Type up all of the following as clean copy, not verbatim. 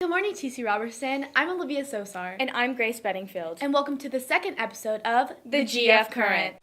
Good morning, TC Robertson. I'm Olivia Sosar. And I'm Grace Bedingfield. And welcome to the second episode of The GF Current.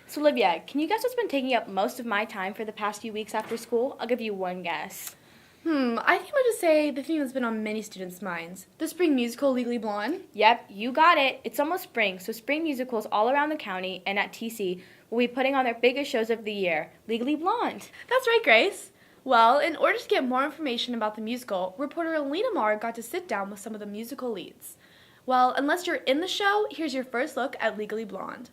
So Olivia, can you guess what's been taking up most of my time for the past few weeks after school? I'll give you one guess. I think I would just say the theme that's been on many students' minds. The spring musical Legally Blonde. Yep, you got it. It's almost spring, so spring musicals all around the county and at TC will be putting on their biggest shows of the year, Legally Blonde. That's right, Grace. Well, in order to get more information about the musical, reporter Alina Marr got to sit down with some of the musical leads. Well, unless you're in the show, here's your first look at Legally Blonde.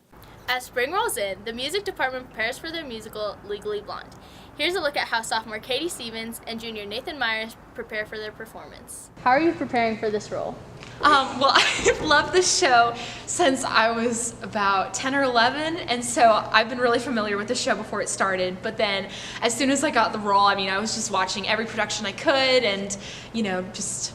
As spring rolls in, the music department prepares for their musical, Legally Blonde. Here's a look at how sophomore Katie Stevens and junior Nathan Myers prepare for their performance. How are you preparing for this role? Well, I've loved this show since I was about 10 or 11, and so I've been really familiar with the show before it started. But then as soon as I got the role, I was just watching every production I could and, just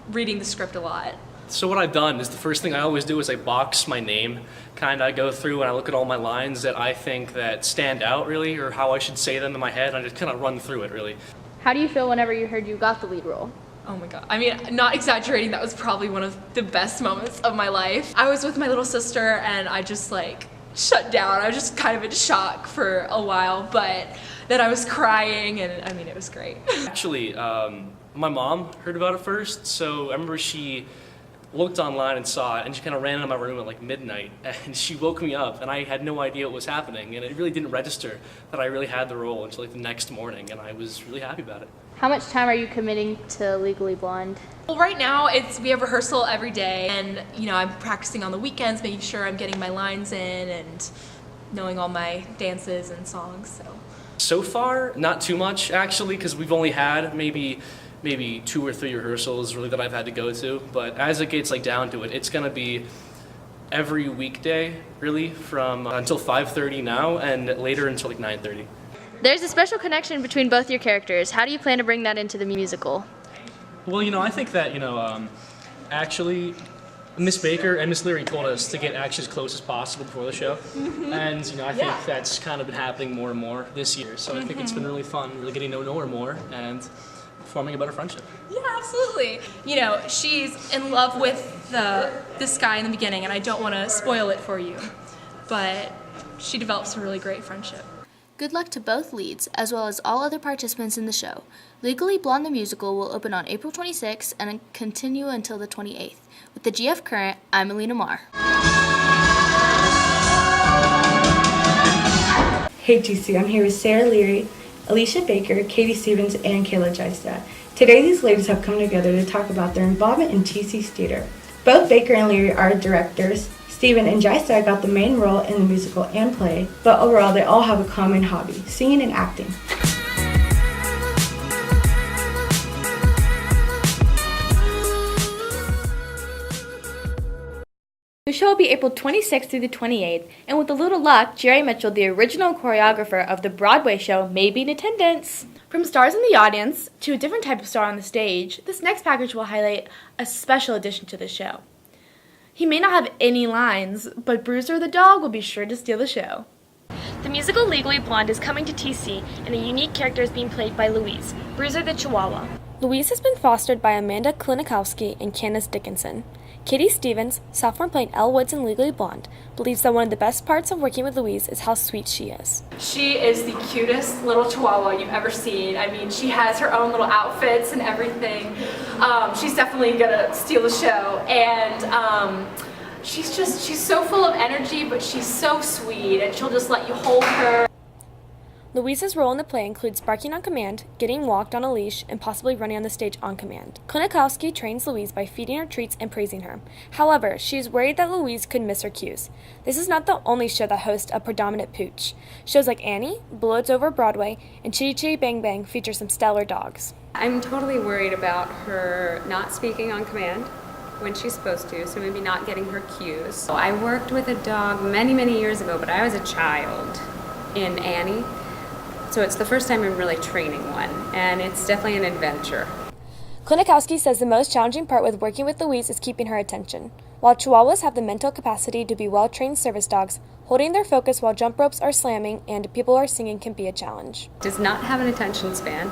reading the script a lot. So what I've done is the first thing I always do is I box my name. I go through and I look at all my lines that I think that stand out really, or how I should say them in my head, and I just kind of run through it really. How do you feel whenever you heard you got the lead role? Oh my god. Not exaggerating, that was probably one of the best moments of my life. I was with my little sister and I just shut down. I was just kind of in shock for a while, but then I was crying and it was great. Actually, my mom heard about it first, so I remember she looked online and saw it, and she kind of ran into my room at midnight, and she woke me up, and I had no idea what was happening, and it really didn't register that I really had the role until the next morning, and I was really happy about it. How much time are you committing to Legally Blonde? Well, right now we have rehearsal every day, and I'm practicing on the weekends, making sure I'm getting my lines in and knowing all my dances and songs. So far, not too much actually, because we've only had maybe 2 or 3 rehearsals really that I've had to go to, but as it gets down to it, it's gonna be every weekday really from until 5:30 now, and later until 9:30. There's a special connection between both your characters. How do you plan to bring that into the musical? Well, I think that actually Miss Baker and Miss Leary told us to get actually as close as possible before the show, and I think that's kind of been happening more and more this year, so I think it's been really fun, really getting to know her more and forming a better friendship. Yeah, absolutely. She's in love with this guy in the beginning, and I don't want to spoil it for you, but she develops a really great friendship. Good luck to both leads, as well as all other participants in the show. Legally Blonde the Musical will open on April 26th and continue until the 28th. With the GF Current, I'm Alina Marr. Hey TC, I'm here with Sarah Leary, Alicia Baker, Katie Stevens, and Kayla Geista. Today these ladies have come together to talk about their involvement in TC's theater. Both Baker and Leary are directors. Steven and Geista got the main role in the musical and play, but overall they all have a common hobby, singing and acting. The show will be April 26th through the 28th, and with a little luck, Jerry Mitchell, the original choreographer of the Broadway show, may be in attendance. From stars in the audience to a different type of star on the stage, this next package will highlight a special addition to the show. He may not have any lines, but Bruiser the dog will be sure to steal the show. The musical Legally Blonde is coming to TC, and a unique character is being played by Louise, Bruiser the Chihuahua. Louise has been fostered by Amanda Klinikowski and Candace Dickinson. Katie Stevens, sophomore playing Elle Woods in Legally Blonde, believes that one of the best parts of working with Louise is how sweet she is. She is the cutest little chihuahua you've ever seen. She has her own little outfits and everything. She's definitely gonna steal the show, and she's so full of energy, but she's so sweet, and she'll just let you hold her. Louise's role in the play includes barking on command, getting walked on a leash, and possibly running on the stage on command. Klinikowski trains Louise by feeding her treats and praising her. However, she is worried that Louise could miss her cues. This is not the only show that hosts a predominant pooch. Shows like Annie, Blows Over Broadway, and Chitty Chitty Bang Bang feature some stellar dogs. I'm totally worried about her not speaking on command when she's supposed to, so maybe not getting her cues. I worked with a dog many, many years ago, but I was a child in Annie. So it's the first time I'm really training one, and it's definitely an adventure. Klinikowski says the most challenging part with working with Louise is keeping her attention. While Chihuahuas have the mental capacity to be well-trained service dogs, holding their focus while jump ropes are slamming and people are singing can be a challenge. Does not have an attention span.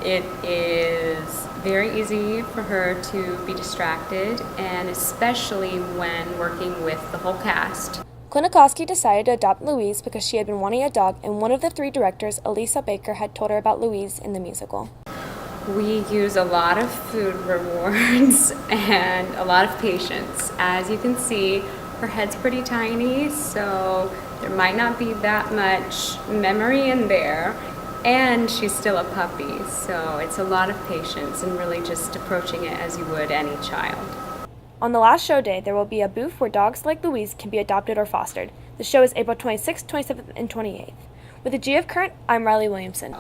It is very easy for her to be distracted, and especially when working with the whole cast. Klinikowski decided to adopt Louise because she had been wanting a dog, and one of the 3 directors, Elisa Baker, had told her about Louise in the musical. We use a lot of food rewards and a lot of patience. As you can see, her head's pretty tiny, so there might not be that much memory in there, and she's still a puppy, so it's a lot of patience and really just approaching it as you would any child. On the last show day, there will be a booth where dogs like Louise can be adopted or fostered. The show is April 26th, 27th, and 28th. With the GF Current, I'm Riley Williamson.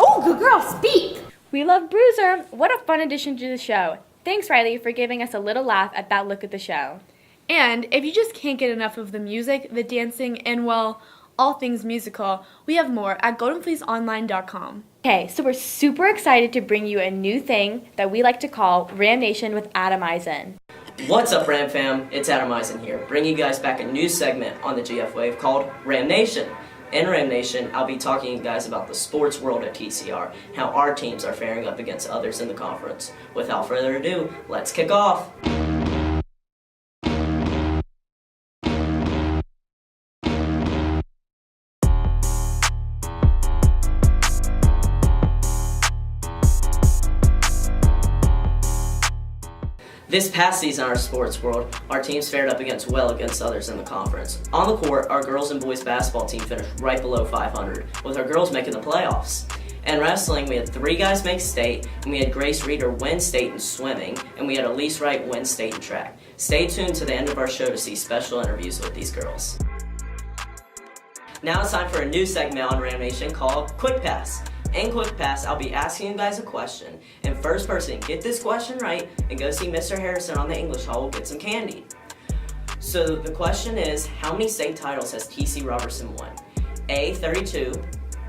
Oh, good girl, speak! We love Bruiser. What a fun addition to the show. Thanks, Riley, for giving us a little laugh at that look at the show. And if you just can't get enough of the music, the dancing, and, well, all things musical, we have more at goldenfleeceonline.com. Okay, so we're super excited to bring you a new thing that we like to call Ram Nation with Adam Eisen. What's up, Ram fam? It's Adam Eisen here, bringing you guys back a new segment on the GF Wave called Ram Nation. In Ram Nation, I'll be talking to you guys about the sports world at TCR, and how our teams are faring up against others in the conference. Without further ado, let's kick off! This past season in our sports world, our teams fared up against others in the conference. On the court, our girls and boys basketball team finished right below 500, with our girls making the playoffs. In wrestling, we had 3 guys make state, and we had Grace Reeder win state in swimming, and we had Elise Wright win state in track. Stay tuned to the end of our show to see special interviews with these girls. Now it's time for a new segment on Ram Nation called Quick Pass. In Quick Pass, I'll be asking you guys a question, and first person to get this question right and go see Mr. Harrison on the English Hall will get some candy. So the question is, how many state titles has TC Robertson won? A, 32,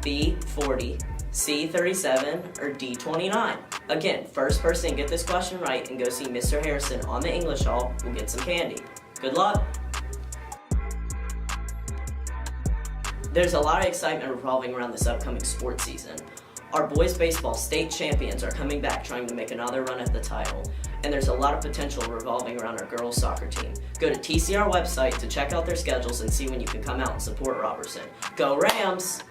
B, 40, C, 37, or D, 29? Again, first person to get this question right and go see Mr. Harrison on the English Hall will get some candy. Good luck! There's a lot of excitement revolving around this upcoming sports season. Our boys baseball state champions are coming back trying to make another run at the title, and there's a lot of potential revolving around our girls soccer team. Go to TCR website to check out their schedules and see when you can come out and support Robertson. Go Rams!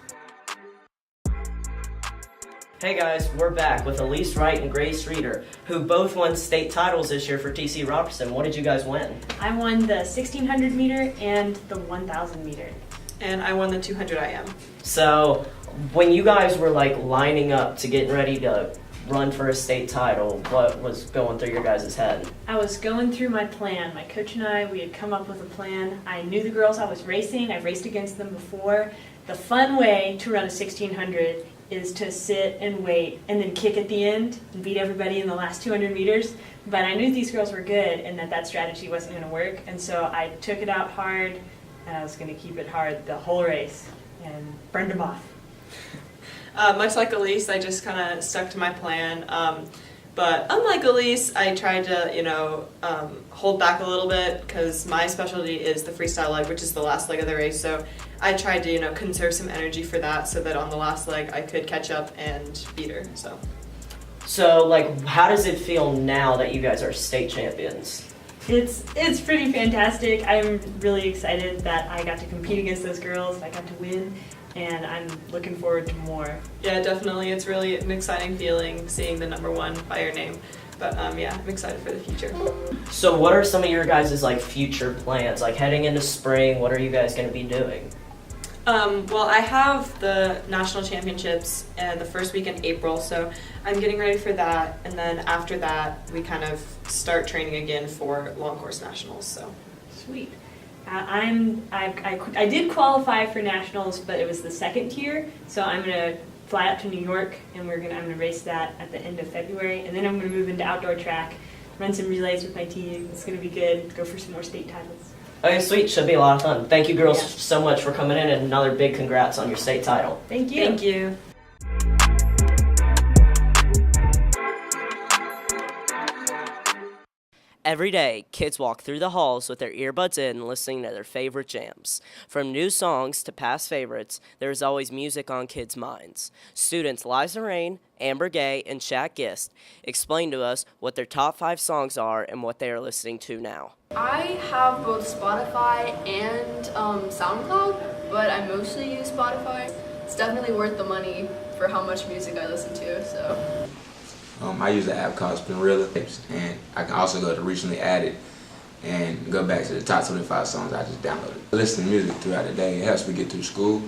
Hey guys, we're back with Elise Wright and Grace Reeder, who both won state titles this year for TC Robertson. What did you guys win? I won the 1600 meter and the 1000 meter. And I won the 200 IM. So, when you guys were like lining up to get ready to run for a state title, what was going through your guys' head? I was going through my plan. My coach and I, we had come up with a plan. I knew the girls I was racing. I've raced against them before. The fun way to run a 1600 is to sit and wait and then kick at the end and beat everybody in the last 200 meters. But I knew these girls were good and that strategy wasn't going to work. And so I took it out hard. And I was going to keep it hard the whole race and burned them off. Much like Elise, I just kind of stuck to my plan. But unlike Elise, I tried to, hold back a little bit because my specialty is the freestyle leg, which is the last leg of the race. So I tried to, conserve some energy for that so that on the last leg I could catch up and beat her. So, how does it feel now that you guys are state champions? It's pretty fantastic. I'm really excited that I got to compete against those girls. I got to win, and I'm looking forward to more. Yeah, definitely. It's really an exciting feeling seeing the number 1 by your name. But I'm excited for the future. So what are some of your guys' future plans? Heading into spring, what are you guys going to be doing? Well, I have the national championships the first week in April, so I'm getting ready for that. And then after that, we kind of start training again for long course nationals. So Sweet. I did qualify for nationals, but it was the second tier, so I'm gonna fly out to New York, and I'm gonna race that at the end of February, and then I'm gonna move into outdoor track, run some relays with my team. It's gonna be good. Go for some more state titles. Okay, sweet. Should be a lot of fun. Thank you, girls, Yeah. so much for coming in, and another big congrats on your state title. Thank you. thank you. Every day, kids walk through the halls with their earbuds in, listening to their favorite jams. From new songs to past favorites, there is always music on kids' minds. Students Liza Rain, Amber Gay, and Shaq Gist explain to us what their top 5 songs are and what they are listening to now. I have both Spotify and SoundCloud, but I mostly use Spotify. It's definitely worth the money for how much music I listen to, so. I use the app called Spinrilla, and I can also go to recently added and go back to the top 25 songs I just downloaded. I listen to music throughout the day. It helps me get through school,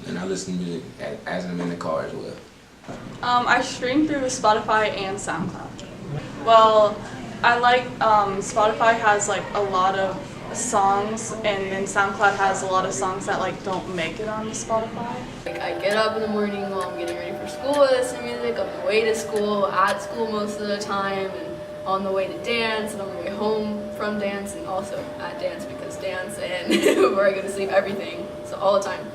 and I listen to music as I'm in the car as well. I stream through Spotify and SoundCloud. Well, I like Spotify has like a lot of songs, and then SoundCloud has a lot of songs that like don't make it onto Spotify. Like I get up in the morning while I'm getting ready for school, I listen to music, on the way to school, at school most of the time, and on the way to dance, and on the way home from dance, and also at dance because dance and before I go to sleep, everything, so all the time.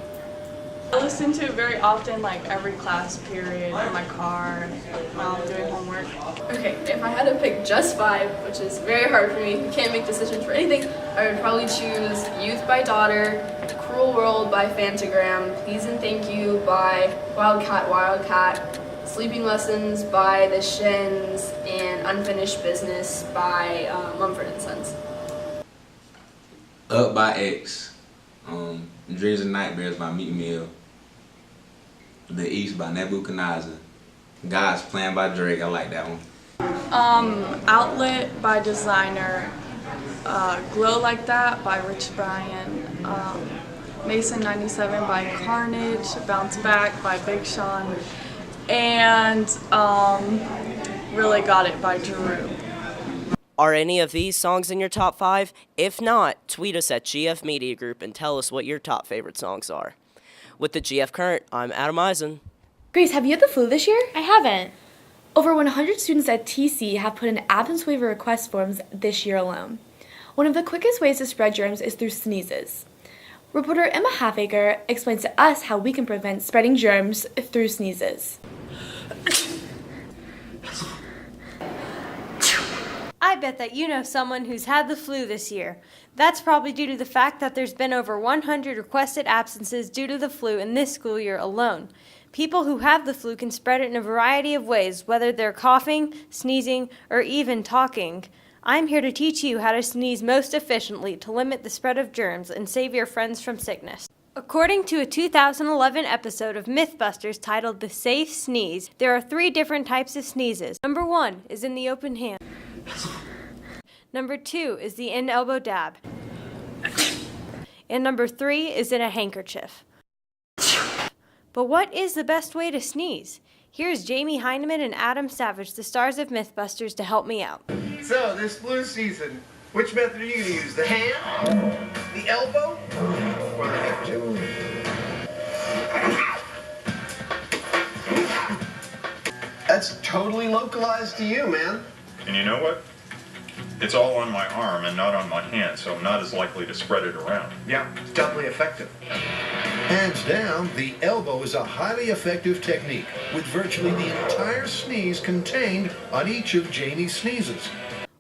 I listen to it very often, like every class period, in my car, while I'm doing homework. Okay, if I had to pick just 5, which is very hard for me, you can't make decisions for anything, I would probably choose Youth by Daughter, Cruel World by Fantagram, Please and Thank You by Wildcat, Sleeping Lessons by The Shins, and Unfinished Business by Mumford & Sons. Up by X, Dreams and Nightmares by Meek Mill, The East by Nebuchadnezzar, God's Plan by Drake, I like that one. Outlet by Designer, Glow Like That by Rich Brian, Mason 97 by Carnage, Bounce Back by Big Sean, and Really Got It by Drew. Are any of these songs in your top 5? If not, tweet us at GF Media Group and tell us what your top favorite songs are. With the GF Current, I'm Adam Eisen. Grace, have you had the flu this year? I haven't. Over 100 students at TC have put in absence waiver request forms this year alone. One of the quickest ways to spread germs is through sneezes. Reporter Emma Halfaker explains to us how we can prevent spreading germs through sneezes. I bet that you know someone who's had the flu this year. That's probably due to the fact that there's been over 100 requested absences due to the flu in this school year alone. People who have the flu can spread it in a variety of ways, whether they're coughing, sneezing, or even talking. I'm here to teach you how to sneeze most efficiently to limit the spread of germs and save your friends from sickness. According to a 2011 episode of Mythbusters titled The Safe Sneeze, there are 3 different types of sneezes. Number 1 is in the open hand. Number 2 is the in-elbow dab. And number 3 is in a handkerchief. But what is the best way to sneeze? Here's Jamie Heineman and Adam Savage, the stars of Mythbusters, to help me out. So, this flu season, which method are you going to use? The hand, the elbow, or the handkerchief? That's totally localized to you, man. And you know what? It's all on my arm and not on my hand, so I'm not as likely to spread it around. Yeah, it's doubly effective. Hands down, the elbow is a highly effective technique with virtually the entire sneeze contained on each of Jamie's sneezes.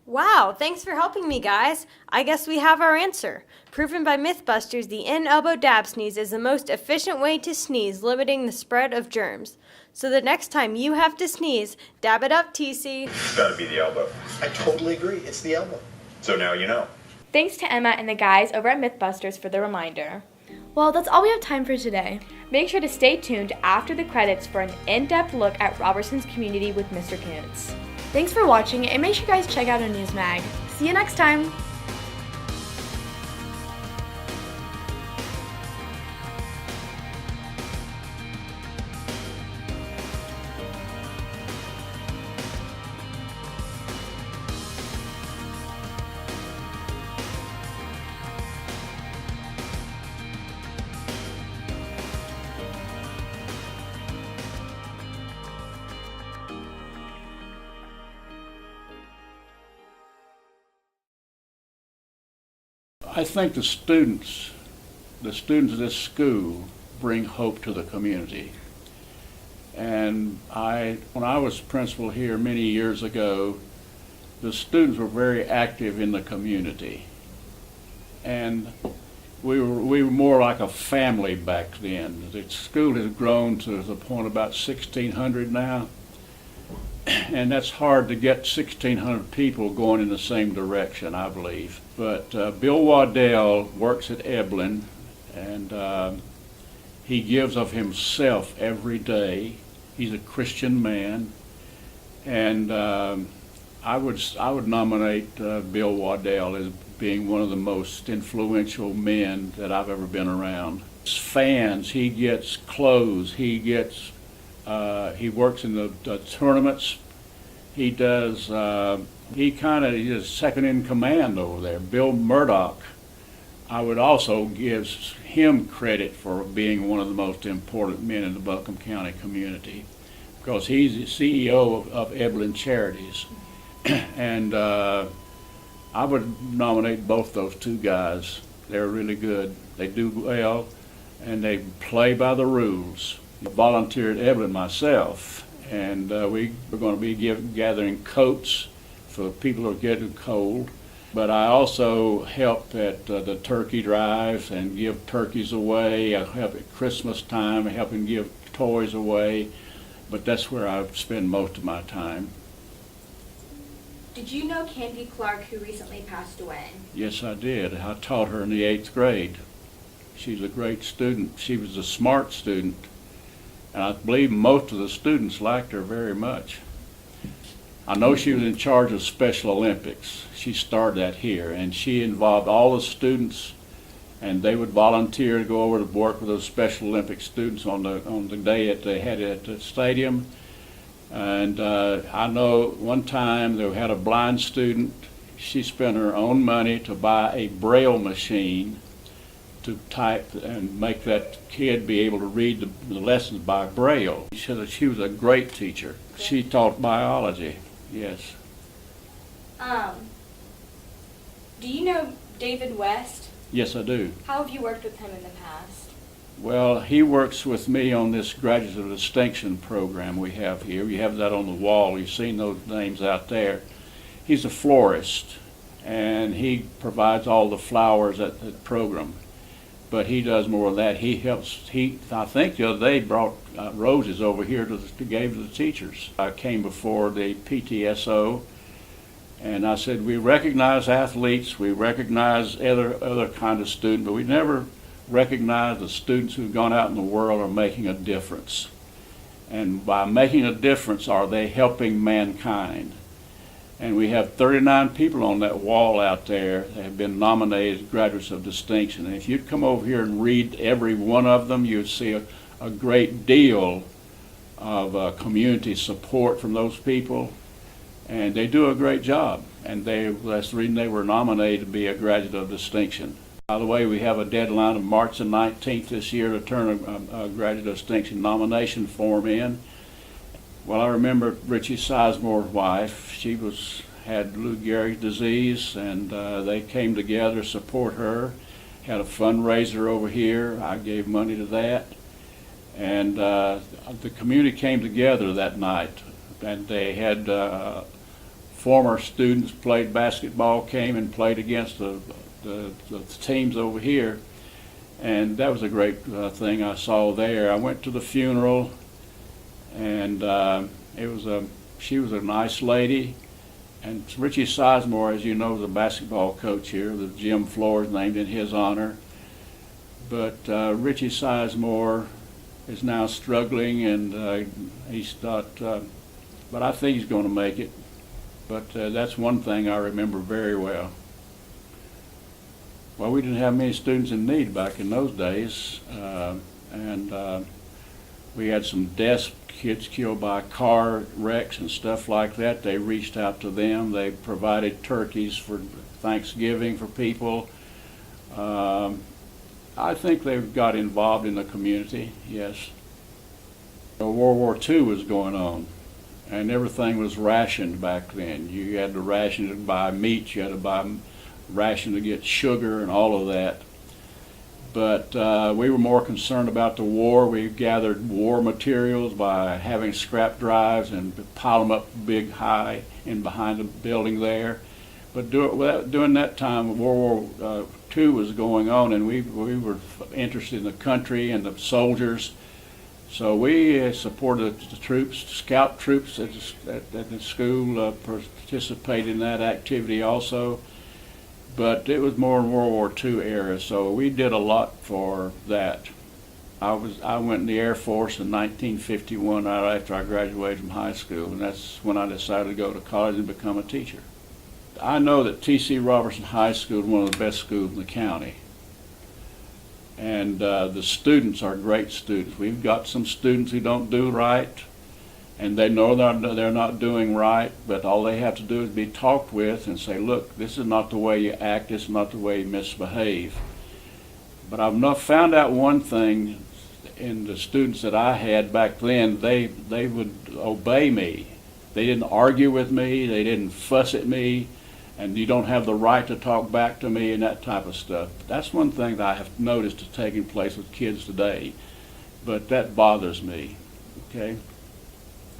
Wow, thanks for helping me, guys. I guess we have our answer. Proven by Mythbusters, the in-elbow dab sneeze is the most efficient way to sneeze, limiting the spread of germs. So the next time you have to sneeze, dab it up, TC. It's gotta be the elbow. I totally agree. It's the elbow. So now you know. Thanks to Emma and the guys over at Mythbusters for the reminder. Well, that's all we have time for today. Make sure to stay tuned after the credits for an in-depth look at Robertson's community with Mr. Knutz. Thanks for watching, and make sure you guys check out our news mag. See you next time! I think the students of this school bring hope to the community. And when I was principal here many years ago, the students were very active in the community. And we were more like a family back then. The school has grown to the point about 1,600 now. And that's hard to get 1,600 people going in the same direction, I believe. But Bill Waddell works at Eblen, and he gives of himself every day. He's a Christian man, and I would nominate Bill Waddell as being one of the most influential men that I've ever been around. His fans, he gets clothes, he works in the tournaments. He does. He's second in command over there. Bill Murdoch, I would also give him credit for being one of the most important men in the Buncombe County community, because he's the CEO of Eblen Charities. And I would nominate both those two guys. They're really good. They do well, and they play by the rules. I volunteered at Eblen myself, and we're going to be gathering coats for people who are getting cold. But I also help at the turkey drives and give turkeys away. I help at Christmas time, helping give toys away. But that's where I spend most of my time. Did you know Candy Clark, who recently passed away? Yes, I did. I taught her in the 8th grade. She's a great student. She was a smart student. And I believe most of the students liked her very much. I know she was in charge of Special Olympics. She started that here, and she involved all the students, and they would volunteer to go over to work with those Special Olympics students on the day that they had it at the stadium. And I know one time they had a blind student. She spent her own money to buy a Braille machine to type and make that kid be able to read the lessons by Braille. She said that she was a great teacher. She taught biology, yes. Do you know David West? Yes, I do. How have you worked with him in the past? Well, he works with me on this Graduates of Distinction program we have here. You have that on the wall. You've seen those names out there. He's a florist, and he provides all the flowers at the program. But he does more of that. He helps. I think the other day, brought roses over here to give to the teachers. I came before the PTSO, and I said, we recognize athletes, we recognize other kind of students, but we never recognize the students who've gone out in the world are making a difference. And by making a difference, are they helping mankind? And we have 39 people on that wall out there that have been nominated as Graduates of Distinction. And if you'd come over here and read every one of them, you'd see a great deal of community support from those people. And they do a great job. And that's the reason they were nominated to be a Graduate of Distinction. By the way, we have a deadline of March the 19th this year to turn a Graduate of Distinction nomination form in. Well, I remember Richie Sizemore's wife. She had Lou Gehrig's disease, and they came together to support her. Had a fundraiser over here. I gave money to that. And the community came together that night, and they had former students played basketball, came and played against the teams over here. And that was a great thing I saw there. I went to the funeral, and she was a nice lady. And Richie Sizemore, as you know, is a basketball coach here. The gym floor is named in his honor. But Richie Sizemore is now struggling, and he's not, but I think he's going to make it. But that's one thing I remember very well. Well, we didn't have many students in need back in those days, and we had some deaf kids killed by car wrecks and stuff like that. They reached out to them. They provided turkeys for Thanksgiving for people. I think they've got involved in the community, yes. World War II was going on, and everything was rationed back then. You had to ration to buy meat, you had to buy ration to get sugar and all of that. But we were more concerned about the war. We gathered war materials by having scrap drives and pile them up big high in behind the building there. But during that time, World War II was going on, and we were interested in the country and the soldiers. So we supported the troops, scout troops at the school, participated in that activity also. But it was more in World War II era, so we did a lot for that. I went in the Air Force in 1951, right after I graduated from high school, and that's when I decided to go to college and become a teacher. I know that T.C. Robertson High School is one of the best schools in the county. And the students are great students. We've got some students who don't do right, and they know they're not doing right, but all they have to do is be talked with and say, look, this is not the way you act, this is not the way you misbehave. But I've not found out one thing in the students that I had back then, they would obey me. They didn't argue with me, they didn't fuss at me, and you don't have the right to talk back to me and that type of stuff. That's one thing that I have noticed is taking place with kids today, but that bothers me, okay?